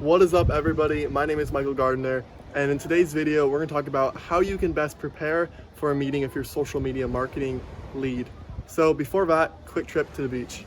What is up, everybody? My name is Michael Gardner, and in today's video we're going to talk about how you can best prepare for a meeting of your social media marketing lead. So before that, quick trip to the beach.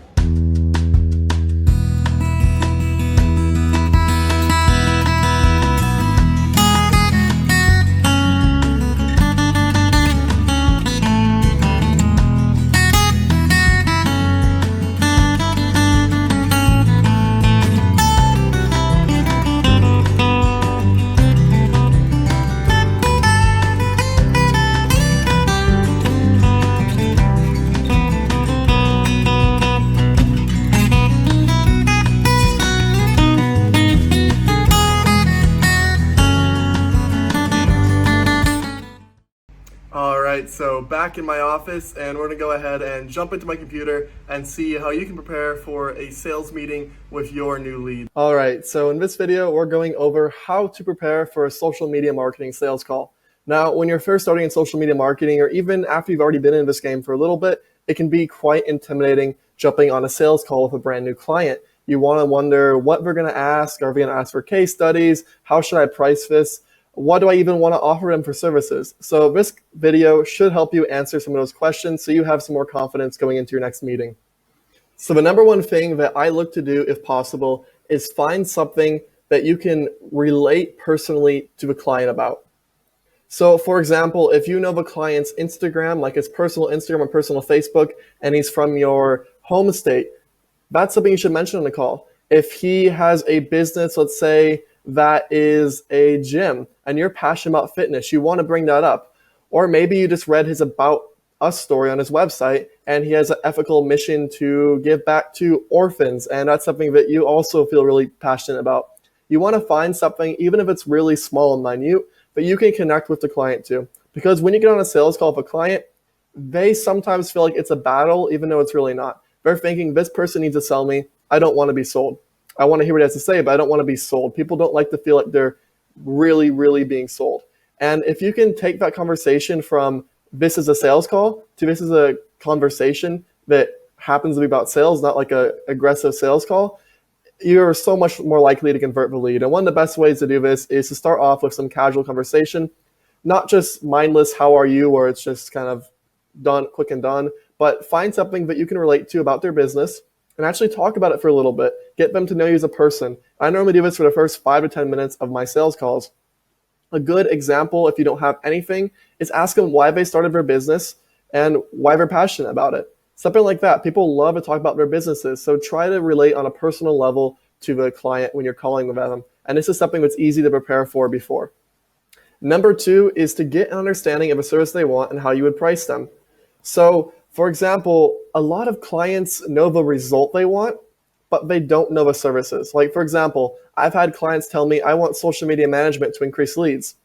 Alright, so back in my office, and we're going to go ahead and jump into my computer and see how you can prepare for a sales meeting with your new lead. Alright, so in this video we're going over how to prepare for a social media marketing sales call. Now, when you're first starting in social media marketing, or even after you've already been in this game for a little bit, it can be quite intimidating jumping on a sales call with a brand new client. You want to wonder what they're going to ask. Are we going to ask for case studies? How should I price this? What do I even want to offer them for services? So this video should help you answer some of those questions so you have some more confidence going into your next meeting. So the number one thing that I look to do, if possible, is find something that you can relate personally to the client about. So for example, if you know the client's Instagram, like his personal Instagram or personal Facebook, and he's from your home state, that's something you should mention on the call. If he has a business, let's say, that is a gym and you're passionate about fitness, you want to bring that up. Or maybe you just read his About Us story on his website and he has an ethical mission to give back to orphans, and that's something that you also feel really passionate about. You want to find something, even if it's really small and minute, that you can connect with the client to. Because when you get on a sales call with a client, they sometimes feel like it's a battle, even though it's really not. They're thinking, this person needs to sell me. I don't want to be sold. I want to hear what he has to say, but I don't want to be sold. People don't like to feel like they're really, really being sold. And if you can take that conversation from this is a sales call to this is a conversation that happens to be about sales, not like an aggressive sales call, you're so much more likely to convert the lead. And one of the best ways to do this is to start off with some casual conversation, not just mindless, how are you, or it's just kind of done, quick and done, but find something that you can relate to about their business and actually talk about it for a little bit. Get them to know you as a person. I normally do this for the first 5 to 10 minutes of my sales calls. A good example, if you don't have anything, is ask them why they started their business and why they're passionate about it. Something like that. People love to talk about their businesses, so try to relate on a personal level to the client when you're calling with them. And this is something that's easy to prepare for before. Number 2 is to get an understanding of a service they want and how you would price them. So, for example, a lot of clients know the result they want, but they don't know the services. Like, for example, I've had clients tell me, I want social media management to increase leads.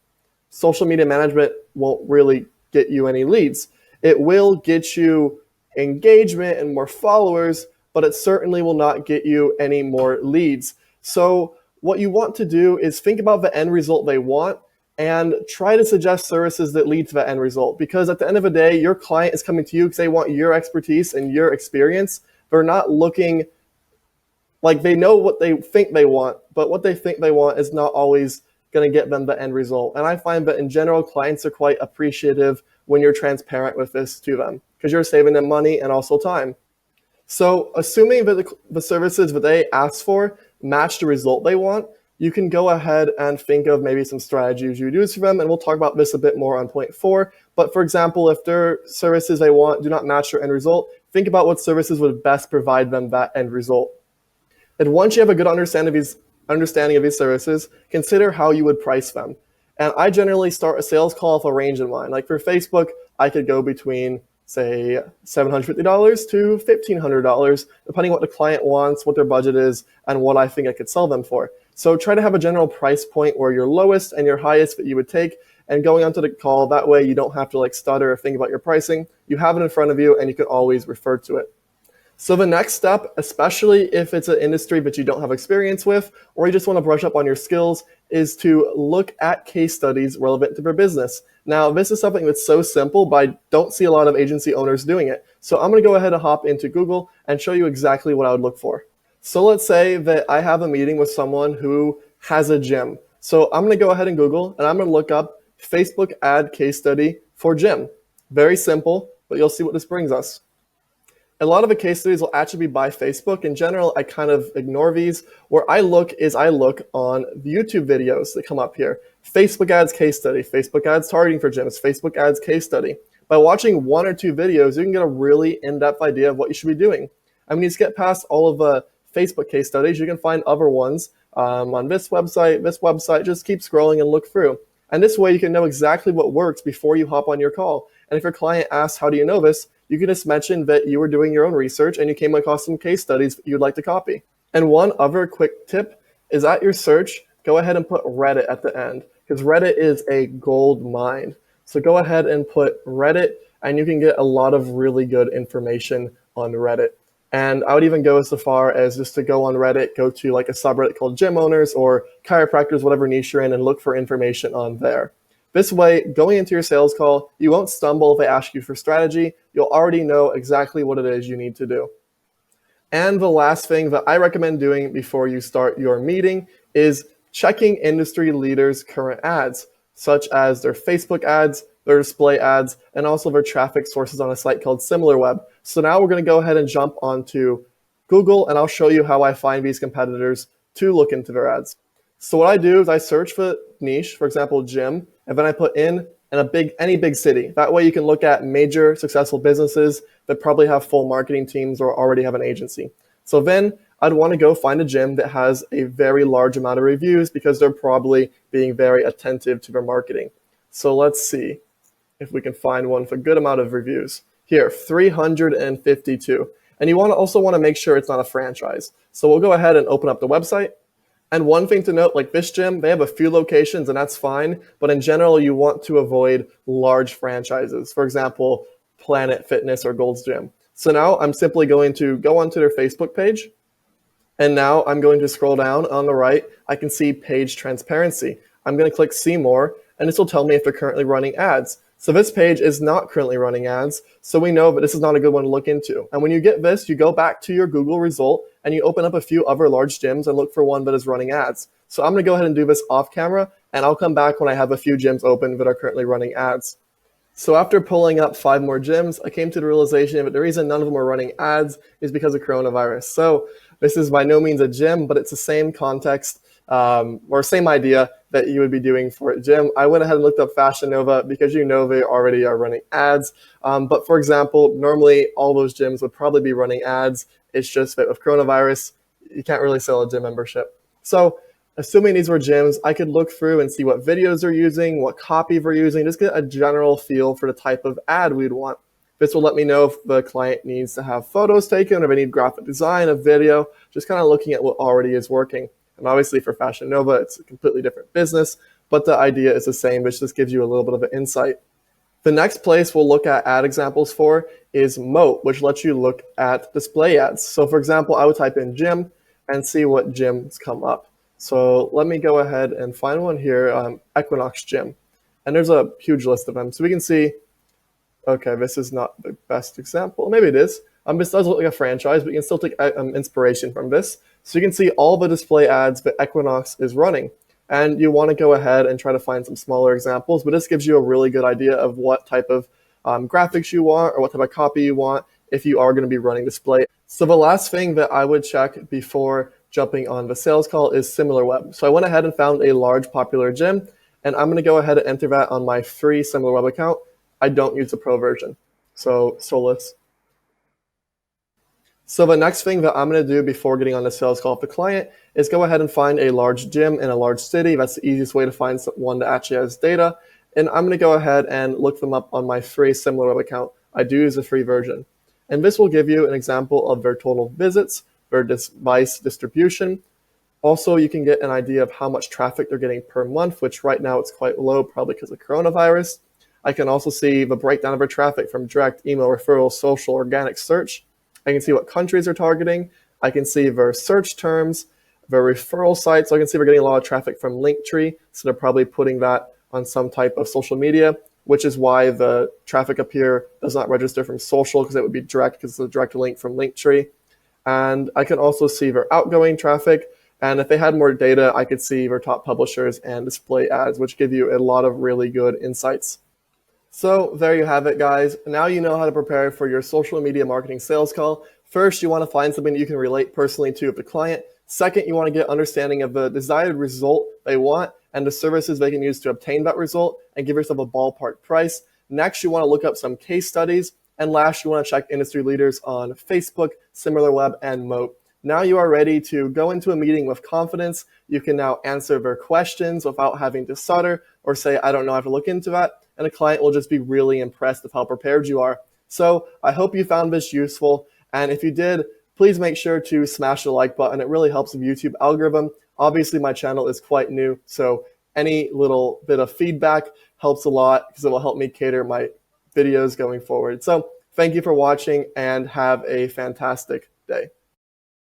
Social media management won't really get you any leads. It will get you engagement and more followers, but it certainly will not get you any more leads. So what you want to do is think about the end result they want and try to suggest services that lead to that end result. Because at the end of the day, your client is coming to you because they want your expertise and your experience. They're not looking, like, they know what they think they want, but what they think they want is not always going to get them the end result. And I find that in general, clients are quite appreciative when you're transparent with this to them, because you're saving them money and also time. So assuming that the services that they ask for match the result they want, you can go ahead and think of maybe some strategies you use for them, and we'll talk about this a bit more on point 4. But for example, if their services they want do not match their end result, think about what services would best provide them that end result. And once you have a good understanding of these services, consider how you would price them. And I generally start a sales call with a range in mind. Like for Facebook, I could go between, say, $750 to $1,500, depending on what the client wants, what their budget is, and what I think I could sell them for. So try to have a general price point where your lowest and your highest that you would take, and going onto the call, that way you don't have to like stutter or think about your pricing. You have it in front of you and you can always refer to it. So the next step, especially if it's an industry that you don't have experience with, or you just want to brush up on your skills, is to look at case studies relevant to their business. Now, this is something that's so simple, but I don't see a lot of agency owners doing it. So I'm going to go ahead and hop into Google and show you exactly what I would look for. So let's say that I have a meeting with someone who has a gym. So I'm going to go ahead and Google and I'm going to look up Facebook ad case study for gym. Very simple, but you'll see what this brings us. A lot of the case studies will actually be by Facebook. In general, I kind of ignore these. Where I look is I look on the YouTube videos that come up here. Facebook ads case study, Facebook ads targeting for gyms, Facebook ads case study. By watching one or two videos, you can get a really in-depth idea of what you should be doing. I mean, you just get past all of the Facebook case studies, you can find other ones on this website, just keep scrolling and look through. And this way you can know exactly what works before you hop on your call. And if your client asks, how do you know this? You can just mention that you were doing your own research and you came across some case studies you'd like to copy. And one other quick tip is at your search, go ahead and put Reddit at the end, because Reddit is a gold mine. So go ahead and put Reddit and you can get a lot of really good information on Reddit. And I would even go so far as just to go on Reddit, go to like a subreddit called gym owners or chiropractors, whatever niche you're in, and look for information on there. This way, going into your sales call, you won't stumble if they ask you for strategy. You'll already know exactly what it is you need to do. And the last thing that I recommend doing before you start your meeting is checking industry leaders' current ads, such as their Facebook ads, their display ads, and also their traffic sources on a site called SimilarWeb. So now we're going to go ahead and jump onto Google, and I'll show you how I find these competitors to look into their ads. So what I do is I search for niche, for example, gym, and then I put in any big city. That way you can look at major successful businesses that probably have full marketing teams or already have an agency. So then I'd want to go find a gym that has a very large amount of reviews because they're probably being very attentive to their marketing. So let's see if we can find one with a good amount of reviews. Here, 352. And you also want to make sure it's not a franchise. So we'll go ahead and open up the website. And one thing to note, like this gym, they have a few locations and that's fine. But in general, you want to avoid large franchises. For example, Planet Fitness or Gold's Gym. So now I'm simply going to go onto their Facebook page. And now I'm going to scroll down on the right. I can see page transparency. I'm going to click see more, and this will tell me if they're currently running ads. So this page is not currently running ads, so we know that this is not a good one to look into. And when you get this, you go back to your Google result and you open up a few other large gyms and look for one that is running ads. So I'm going to go ahead and do this off camera, and I'll come back when I have a few gyms open that are currently running ads. So after pulling up 5 more gyms, I came to the realization that the reason none of them are running ads is because of coronavirus. So this is by no means a gym, but it's the same context or same idea that you would be doing for a gym. I went ahead and looked up Fashion Nova because you know they already are running ads. But for example, normally all those gyms would probably be running ads. It's just that with coronavirus, you can't really sell a gym membership. So assuming these were gyms, I could look through and see what videos they're using, what copy they're using, just get a general feel for the type of ad we'd want. This will let me know if the client needs to have photos taken or if they need graphic design, a video, just kind of looking at what already is working. And obviously for Fashion Nova, it's a completely different business, but the idea is the same, which just gives you a little bit of an insight. The next place we'll look at ad examples for is Moat, which lets you look at display ads. So for example, I would type in gym and see what gyms come up. So let me go ahead and find one here, Equinox Gym. And there's a huge list of them. So we can see, okay, this is not the best example. Maybe it is. This does look like a franchise, but you can still take inspiration from this. So you can see all the display ads that Equinox is running. And you want to go ahead and try to find some smaller examples, but this gives you a really good idea of what type of graphics you want or what type of copy you want if you are going to be running display. So the last thing that I would check before jumping on the sales call is SimilarWeb. So I went ahead and found a large popular gym, and I'm going to go ahead and enter that on my free SimilarWeb account. I don't use the pro version. So let's. So the next thing that I'm going to do before getting on the sales call with the client is go ahead and find a large gym in a large city. That's the easiest way to find one that actually has data. And I'm going to go ahead and look them up on my free SimilarWeb account. I do use a free version. And this will give you an example of their total visits, their device distribution. Also, you can get an idea of how much traffic they're getting per month, which right now it's quite low, probably because of coronavirus. I can also see the breakdown of their traffic from direct, email, referral, social, organic search. I can see what countries they're targeting. I can see their search terms, their referral sites. So I can see we're getting a lot of traffic from Linktree. So they're probably putting that on some type of social media, which is why the traffic up here does not register from social, because it would be direct because it's a direct link from Linktree. And I can also see their outgoing traffic. And if they had more data, I could see your top publishers and display ads, which give you a lot of really good insights. So there you have it, guys. Now you know how to prepare for your social media marketing sales call. First, you want to find something that you can relate personally to with the client. Second, you want to get understanding of the desired result they want and the services they can use to obtain that result, and give yourself a ballpark price. Next, you want to look up some case studies. And last, you want to check industry leaders on Facebook, SimilarWeb, and Moat. Now you are ready to go into a meeting with confidence. You can now answer their questions without having to stutter or say, I don't know, I have to look into that. And a client will just be really impressed with how prepared you are. So I hope you found this useful. And if you did, please make sure to smash the like button. It really helps the YouTube algorithm. Obviously, my channel is quite new, so any little bit of feedback helps a lot because it will help me cater my videos going forward. So thank you for watching and have a fantastic day.